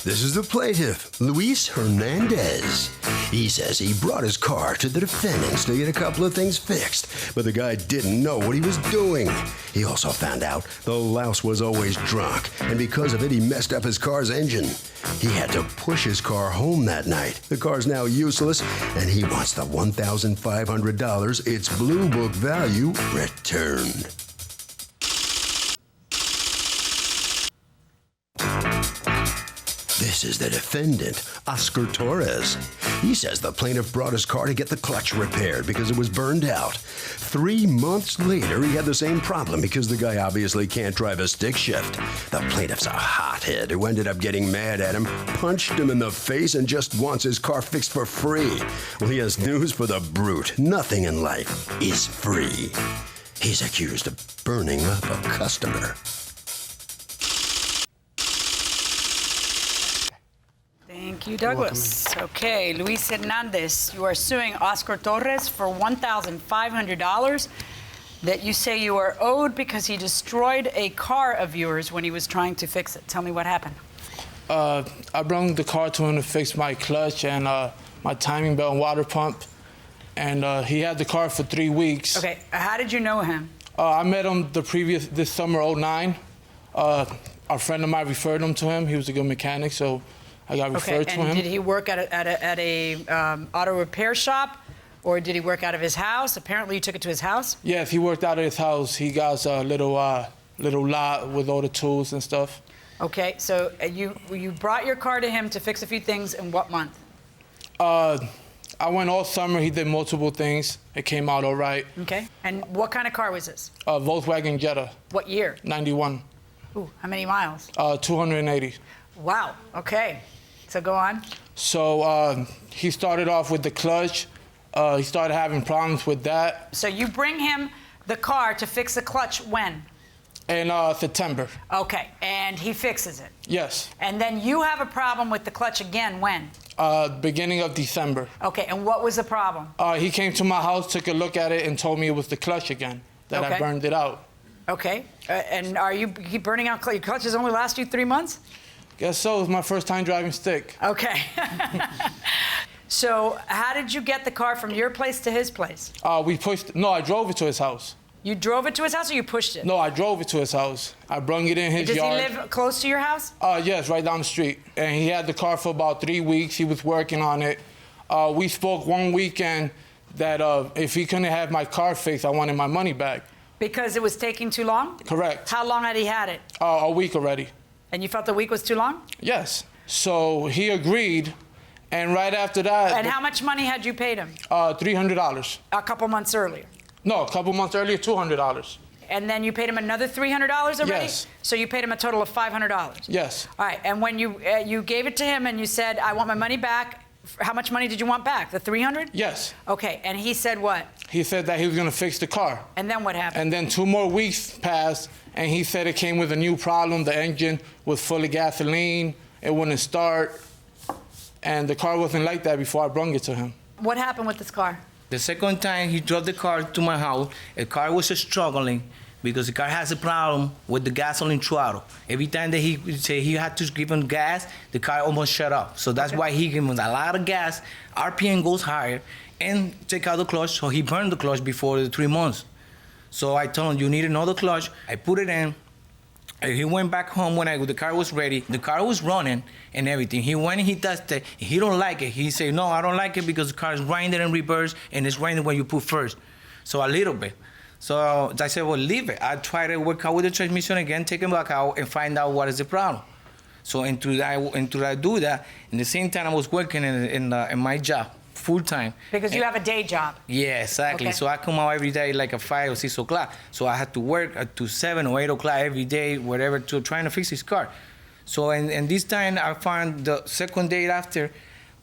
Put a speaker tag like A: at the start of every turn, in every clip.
A: This is the plaintiff, Luis Hernandez. He says he brought his car to the defendants to get a couple of things fixed, but the guy didn't know what he was doing. He also found out the louse was always drunk, and because of it, he messed up his car's engine. He had to push his car home that night. The car's now useless, and he wants the $1,500, its Blue Book value, returned. This is the defendant, Oscar Torres. He says the plaintiff brought his car to get the clutch repaired because it was burned out. 3 months later, he had the same problem because the guy obviously can't drive a stick shift. The plaintiff's a hothead who ended up getting mad at him, punched him in the face, and just wants his car fixed for free. Well, he has news for the brute. Nothing in life is free. He's accused of burning up a customer.
B: Thank you, Douglas. Okay, Luis Hernandez, you are suing Oscar Torres for $1,500 that you say you are owed because he destroyed a car of yours when he was trying to fix it. Tell me what happened.
C: I brought the car to him to fix my clutch and my timing belt and water pump, and he had the car for 3 weeks.
B: Okay, how did you know him?
C: I met him this summer, '09. A friend of mine referred him to him. He was a good mechanic, so I got referred to him.
B: And did he work at a auto repair shop, or did he work out of his house? Apparently, you took it to his house.
C: Yes, he worked out of his house. He got a little lot with all the tools and stuff.
B: Okay, so you brought your car to him to fix a few things in what month?
C: I went all summer. He did multiple things. It came out all right.
B: Okay, and what kind of car was this?
C: Volkswagen Jetta.
B: What year?
C: 91.
B: Ooh, how many miles?
C: 280.
B: Wow, okay. So go on.
C: So he started off with the clutch. He started having problems with that.
B: So you bring him the car to fix the clutch when?
C: In September.
B: Okay, and he fixes it?
C: Yes.
B: And then you have a problem with the clutch again when?
C: Beginning of December.
B: Okay, and what was the problem?
C: He came to my house, took a look at it, and told me it was the clutch again, that I burned it out.
B: Okay, and are you keep burning out your clutches only last you 3 months?
C: Guess so. It was my first time driving stick.
B: Okay. So how did you get the car from your place to his place?
C: I drove it to his house.
B: You drove it to his house or you pushed it?
C: No, I drove it to his house. I brung it in his yard.
B: Does he live close to your house?
C: Yes, right down the street. And he had the car for about 3 weeks. He was working on it. We spoke one weekend that if he couldn't have my car fixed, I wanted my money back.
B: Because it was taking too long?
C: Correct.
B: How long had he had it?
C: A week already.
B: And you felt the week was too long?
C: Yes. So he agreed, and right after that...
B: And how much money had you paid him?
C: $300.
B: A couple months earlier?
C: No, a couple months earlier, $200.
B: And then you paid him another $300 already?
C: Yes.
B: So you paid him a total of $500?
C: Yes.
B: All right, and when you gave it to him and you said, I want my money back, how much money did you want back? The $300?
C: Yes.
B: Okay, and he said what?
C: He said that he was going to fix the car.
B: And then what happened?
C: And then 2 more weeks passed, and he said it came with a new problem. The engine was full of gasoline. It wouldn't start. And the car wasn't like that before I brung it to him.
B: What happened with this car?
D: The second time he drove the car to my house, the car was struggling because the car has a problem with the gasoline throttle. Every time that he said he had to give him gas, the car almost shut off. So that's why he gave him a lot of gas, RPM goes higher, and take out the clutch, so he burned the clutch before the 3 months. So I told him, you need another clutch. I put it in. He went back home when the car was ready. The car was running and everything. He went and he tested. He don't like it. He said, no, I don't like it because the car is grinding in reverse and it's grinding when you put first. So a little bit. So I said, well, leave it. I try to work out with the transmission again, take it back out and find out what is the problem. So until I do that, in the same time I was working in my job. Full time.
B: Because you have a day job.
D: Yeah, exactly. Okay. So I come out every day like at 5 or 6 o'clock. So I had to work to 7 or 8 o'clock every day, whatever, trying to fix his car. So and this time I found the second day after,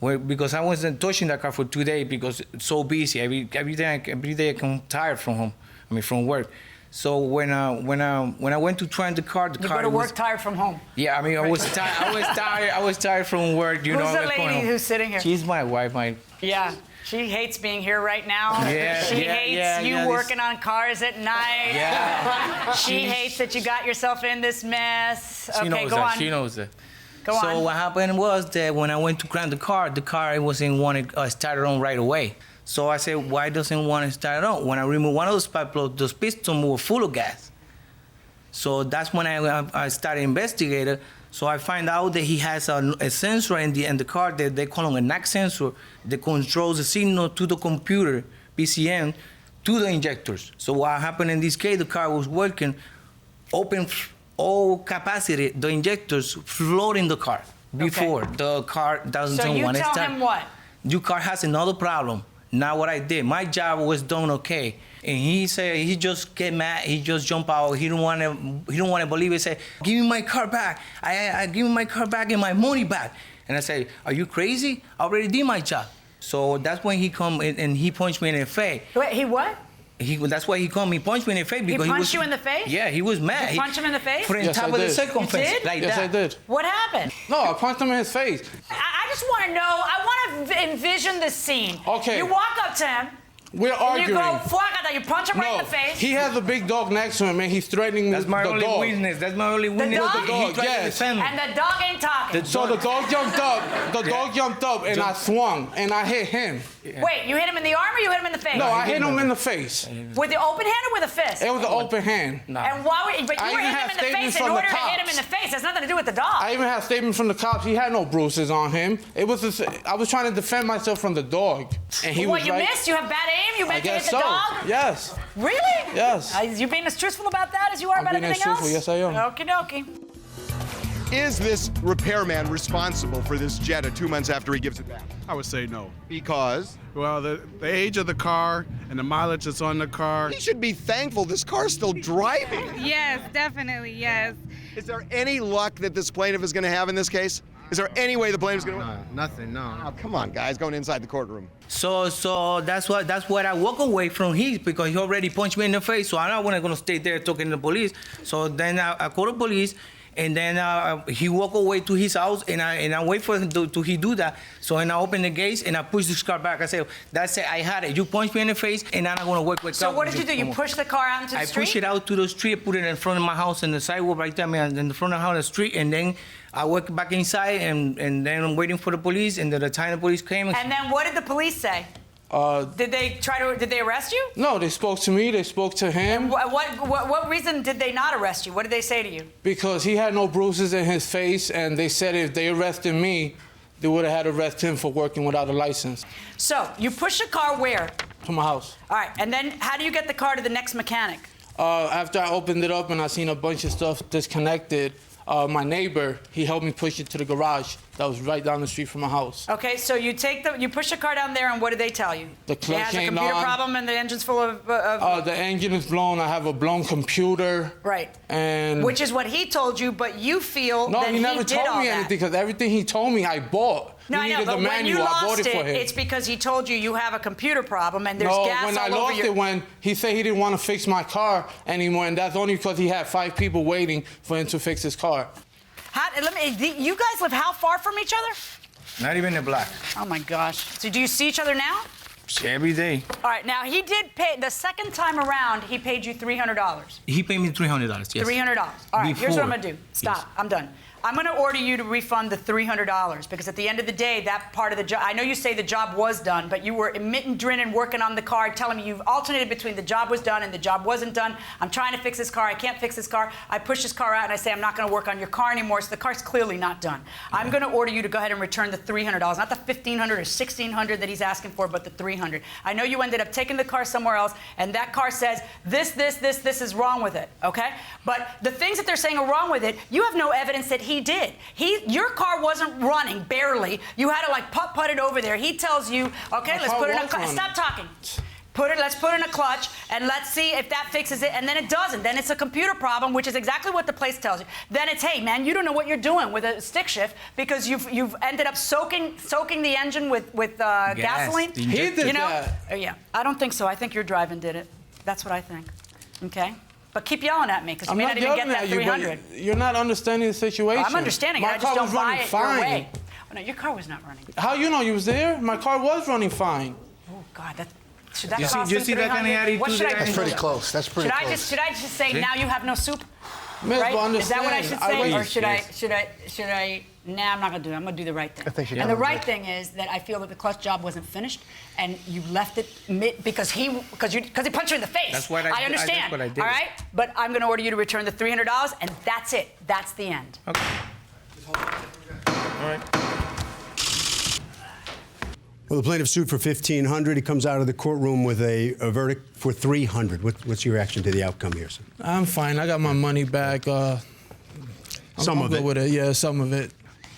D: because I wasn't touching that car for 2 days because it's so busy. Every day I come tired from home. From work. So when I went to try the car,
B: you go to work tired from home.
D: Yeah, I was tired. I was tired from work. You know.
B: Who's the lady who's sitting here?
D: She's my wife.
B: Yeah, she hates being here right now.
D: Yeah,
B: she hates you working on cars at night.
D: Yeah.
B: She hates that you got yourself in this mess. Okay, go on.
D: She knows that.
B: Go
D: So
B: on.
D: what happened was that when I went to crank the car it wasn't want to start it on right away. So I said, why doesn't want to start it on? When I removed one of those spark plugs, those pistons were full of gas. So that's when I started investigating. So I find out that he has a sensor in the car that they call a NAC sensor that controls the signal to the computer, PCM, to the injectors. So what happened in this case, the car was working, open all capacity, the injectors floating the car before the car doesn't
B: So you
D: want to
B: tell
D: start.
B: him what?
D: Your car has another problem. Not what I did. My job was done okay. And he said he just get mad. He just jump out. He don't want to believe it. He said, "Give me my car back. I give me my car back and my money back." And I say, "Are you crazy? I already did my job." So that's when he come and he punched me in the face.
B: Wait, he what?
D: That's why he come. He punched me in the face because he
B: punched
D: was,
B: you in the face?
D: Yeah, he was mad.
B: You punch him in the face?
D: Put it on
C: Yes,
D: top
C: I
D: of the
C: did.
D: circumference
B: You did?
D: like
C: Yes,
D: that.
C: I did.
B: What happened?
C: No, I punched him in his face.
B: I just want to know, I want to envision the scene.
C: Okay.
B: You walk up to him,
C: We're
B: and
C: arguing.
B: you go, flacata, you punch him right in
C: No,
B: the face.
C: he has a big dog next to him, and he's threatening
D: That's my
C: the
D: only
C: dog.
D: weakness. That's my only weakness.
B: dog?
D: He
C: The dog,
D: tried to
C: yes.
D: defend me.
B: And the dog ain't talking.
C: So the dog jumped up. The dog jumped up, and I swung, and I hit him.
B: Wait, you hit him in the arm or you hit him in the face?
C: No, I hit him in the face.
B: With the open hand or with a fist?
C: It was an open hand.
B: And why would, but
C: I
B: you were
C: even
B: hitting
C: have
B: him in the face
C: statements
B: in
C: from the
B: order to hit him
C: cops.
B: in the face. It has nothing to do with the dog.
C: I even have statements from the cops. He had no bruises on him. It was I was trying to defend myself from the dog, and he
B: What,
C: was
B: you
C: like,
B: missed? You have bad aim? You
C: I
B: meant to hit
C: guess
B: the
C: so.
B: dog?
C: Yes.
B: Really?
C: Yes.
B: You being as truthful about that as you are
C: I'm
B: about
C: being as
B: everything else?
C: truthful. Yes, I am.
B: Okie dokie.
E: Is this repairman responsible for this Jetta 2 months after he gives it back?
F: I would say no.
E: Because
F: Well, the age of the car and the mileage that's on the car.
E: he should be thankful this car's still driving.
G: Yes, definitely, yes.
E: Is there any luck that this plaintiff is going to have in this case? Is there any way the plaintiff's going to win?
H: Nothing, no.
E: Oh, come on, guys, going inside the courtroom.
D: So that's what I walk away from his because he already punched me in the face. So I'm not gonna stay there talking to the police. So then I call the police, and then he walk away to his house, and I wait for him to he do that. So and I open the gates and I push this car back. I say, "That's it. I had it. You punched me in the face, and I'm not gonna work with."
B: So what did you do? You pushed the car out into the
D: I
B: street?
D: push it out to the street, put it in front of my house in the sidewalk right there, man, in the front of the house, the street, and then I walk back inside, and then I'm waiting for the police, and then the time the police came.
B: And then what did the police say? Did they arrest you?
C: No, they spoke to me. They spoke to him
B: What reason did they not arrest you? What did they say to you?
C: because he had no bruises in his face, and they said if they arrested me, they would have had to arrest him for working without a license.
B: So you push the car where?
C: To my house.
B: All right, and then how do you get the car to the next mechanic?
C: After I opened it up and I seen a bunch of stuff disconnected, my neighbor, he helped me push it to the garage that was right down the street from my house.
B: Okay, so you push the car down there, and what did they tell you?
C: The clutch
B: It has a
C: ain't
B: computer
C: on.
B: problem, and the engine's full of
C: The engine is blown. I have a blown computer.
B: right.
C: And
B: Which is what he told you, but you feel
C: no,
B: that
C: he never
B: did
C: told
B: all
C: me
B: that.
C: anything because everything he told me I bought.
B: No,
C: he
B: I know,
C: needed
B: but
C: the
B: when you
C: manual. I bought
B: lost
C: it for him.
B: it's because he told you you have a computer problem and there's
C: No,
B: gas
C: when I
B: all over
C: lost
B: your...
C: it, when he said he didn't want to fix my car anymore, and that's only because he had 5 people waiting for him to fix his car.
B: You guys live how far from each other?
D: Not even a block.
B: Oh my gosh. So do you see each other now?
D: Every day.
B: All right, now he did pay, the second time around, he paid you $300.
D: He paid me $300. Yes.
B: $300. All right, here's what I'm
D: Before.
B: gonna do. Stop,
D: Yes.
B: I'm done. I'm gonna order you to refund the $300 because at the end of the day, that part of the job, I know you say the job was done, but you were emitting, grinning, working on the car, telling me you've alternated between the job was done and the job wasn't done. I'm trying to fix this car, I can't fix this car. I push this car out and I say I'm not gonna work on your car anymore, so the car's clearly not done. I'm gonna order you to go ahead and return the $300, not the $1,500 or $1,600 that he's asking for, but the $300. I know you ended up taking the car somewhere else, and that car says this is wrong with it, okay? But the things that they're saying are wrong with it, you have no evidence that he did. Your car wasn't running, barely. You had to like putt it over there. He tells you, okay,
C: My
B: let's
C: car
B: put it in a
C: was
B: clutch.
C: running.
B: Stop talking. Let's put it in a clutch, and let's see if that fixes it. And then it doesn't. Then it's a computer problem, which is exactly what the place tells you. Then it's, hey, man, you don't know what you're doing with a stick shift because you've ended up soaking the engine with gasoline.
D: The
C: He did
B: You know?
C: that.
B: Yeah, I don't think so. I think your driving did it. That's what I think. Okay? But keep yelling at me because you
C: I'm
B: may
C: not
B: not even get
C: yelling
B: that
C: at you,
B: 300.
C: but you're not understanding the situation.
B: I'm understanding it.
C: My
B: I just
C: car
B: don't
C: was
B: buy
C: running
B: it your
C: fine.
B: way. Oh, no, your car was not running.
C: How you know you was there? My car was running fine.
B: Oh God, should that
D: You
B: cost
D: see
B: him
D: that kind of
B: 300?
D: attitude
B: What should I
D: there?
B: do?
H: That's pretty close. That's pretty
B: Should
H: close.
B: I just say now you have no soup?
C: Miss,
B: right?
C: but
B: Is that what I
C: understand,
B: should say, or
D: Yes,
B: should I? Nah, I'm not gonna do it. I'm gonna do the right thing.
E: I think you
B: and the
E: got it.
B: right thing is that I feel that the clutch job wasn't finished, and you left it because he punched you in the face.
D: That's what I
B: understand.
D: that's what I did.
B: All right, but I'm gonna order you to return the $300, and that's it. That's the end.
D: Okay. All right.
A: Well, the plaintiff sued for $1,500. He comes out of the courtroom with a verdict for $300. What's your reaction to the outcome here, sir?
C: I'm fine. I got my money back.
A: Some of
C: good
A: it.
C: with it. Yeah, some of it.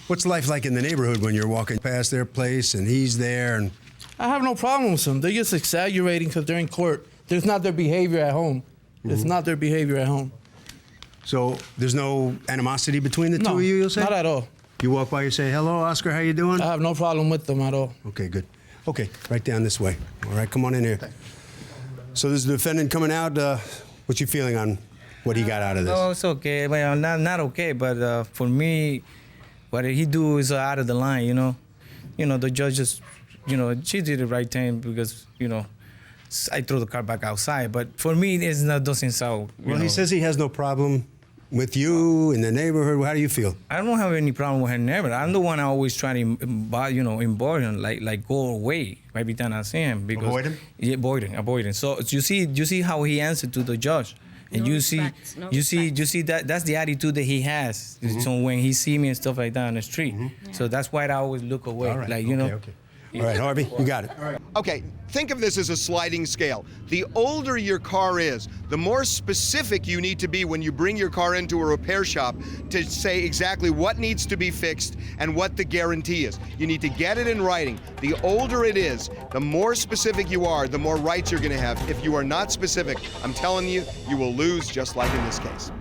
A: What's life like in the neighborhood when you're walking past their place and he's there? And
C: I have no problem with them. They're just exaggerating because they're in court. There's not their behavior at home. It's not their behavior at home.
A: so there's no animosity between the
C: No,
A: two of you, you'll say?
C: not at all.
A: You walk by, you say, hello, Oscar, how you doing?
C: I have no problem with them at all.
A: Okay, good. Okay, right down this way. All right, come on in here. So this is the defendant coming out. What's your feeling on what he got out of this?
H: Oh, it's okay. Well, not okay, but for me, what he do is out of the line, you know. You know, the judge just, you know, she did the right thing because, you know, I threw the car back outside. But for me, it doesn't sound.
A: Well, he says he has no problem with you in the neighborhood. How do you feel?
H: I don't have any problem with her neighbor. I'm the one I always try to, avoid him, like go away every time I see him. Because,
A: Avoid him?
H: Yeah, avoid him. So you see how he answered to the judge. And
I: No
H: you
I: respect,
H: see,
I: no
H: you
I: respect.
H: see that's the attitude that he has. So when he see me and stuff like that on the street, so that's why I always look away,
A: All right,
H: like you know.
A: Okay. All right, Harvey, you got it.
E: Okay, think of this as a sliding scale. The older your car is, the more specific you need to be when you bring your car into a repair shop to say exactly what needs to be fixed and what the guarantee is. You need to get it in writing. The older it is, the more specific you are, the more rights you're going to have. If you are not specific, I'm telling you, you will lose just like in this case.